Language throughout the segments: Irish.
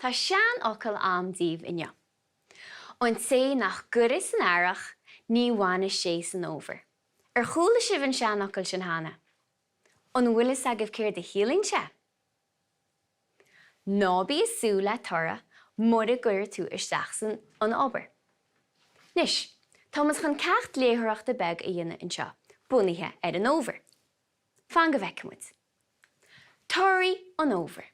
tá sean ocail am díobh inne. An sé nach guris an airach, ní bhaine sé san over. Chúla sibh an sean ocail sin hána. An bhuilas agah céir de híling se. Nábí is sú le tora, mud a gcuir tú isteach san an obair. Nis, Thomas chun cecht léitheoireacht a beg a dhéine anseo, bunaithe an over. Fan go bhheicimid. Torthaí an over.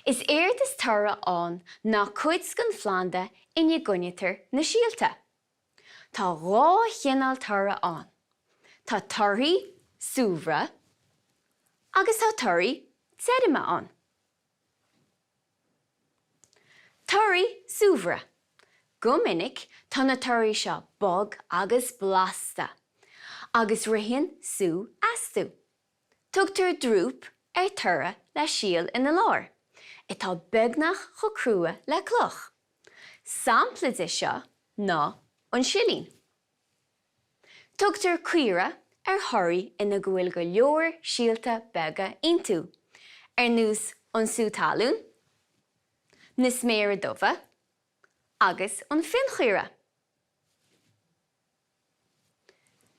Is éirt is tora an ná cuid gan Fhlanda inne gunnetar na síalta. Tá rá chinál tora an. Tá torthaí suamhra agus tá torthaí teirime an. Torthaí suamhra. Go minic tá na torthaí seo bog agus blasta, agus ritheann sú asú. Tugtar drúp tora le síal ina lár. Itá beagnach cho crua le cloch. Sampla is seo ná an silín. Tugtar cuire thoirí ina gohfuil go leor síalta bega intú. Nús an sú talún, na sméar dubha, agus an fin chuire.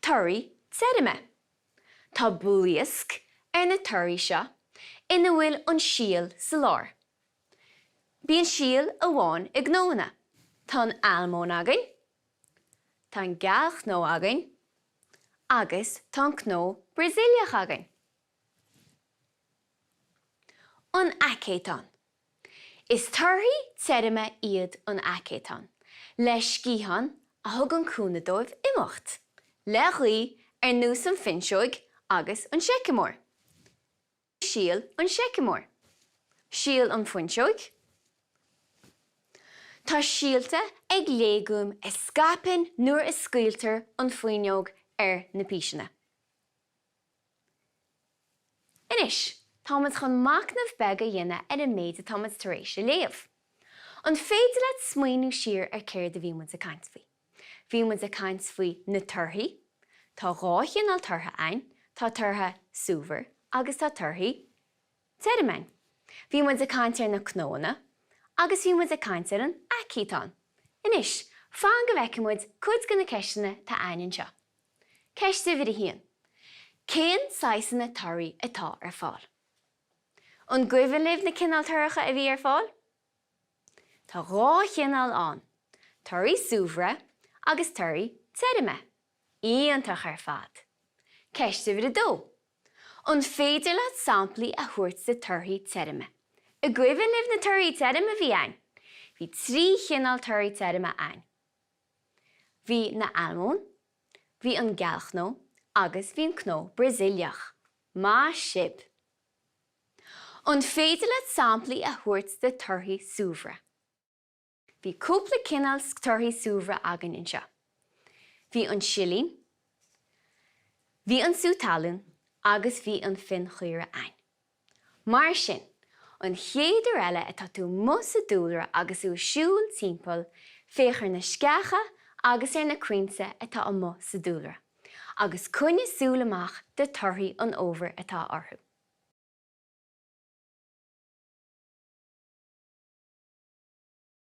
Torthaí teirime. Tá buíosc na torthaí seo ina bhfuil an síal sa lár. Bhí an síal a bháin ag gnóna. Tá an almón againn, tá an gaeilge-foghlaim againn, agus tá an cnó Braziliach againn. An acéitán. Is torthaí teirime iad an acéitán, le scíhan a thug an cúnadóibh imeacht, le dhaoí nús an finseoig agus an seicimóir. Síal an seicimóir. Síal an finseoig. Tá síalta ag léagúim is scapin nuair is scoiltar an fuinneog na píisina. Inis, Thomas chun macnamh bega dhéine an méid a Thomas tar éis léamh. An féidir le smaoinú siar céir de bhí muid a caint faoi. Bhí muid a caint faoi na torthaí, tá rá chinál tortha ain, tá tortha suamhar agus tá torthaí teirime. Bhí muid a caint ar na cnóna, agus bhí muid a caint ar an acéitán. Inis, fan go bhheicimid cuid go na ceisina tá ainin seo. Ceiste bhí híon. Cén saosan na torthaí atá ar fáil. An gcuimhin libh na cinál torthacha a bhí ar fáil? Tá rá chinál an. Torthaí suamhra agus torthaí teirime. Íontach ar fad. Ceiste bhí dó. An féidir le samplaí a thuirt sa torthaí teirime. A gcuimhin libh na torthaí teirime bhí ain. Bhí trí chinál torthaí teirime ain. Bhí na almón, bhí an gaeilge-foghlaim agus bhí an cnó Braziliach. Má sib. An féidir le samplaí a thuirt sa torthaí suamhra. Bhí cúpla cinál torthaí suamhra agan anseo. Bhí an silín, bhí an sú talún, agus bhí an fin chuire ain. Mar sin, an chéidir eile atá tú mus a dúlra agus ú siúil timpeall féachar na sceacha agus ar na cuinte atá an mus a dúlra. Agus cúine súil amach de torthaí an over atá orthu.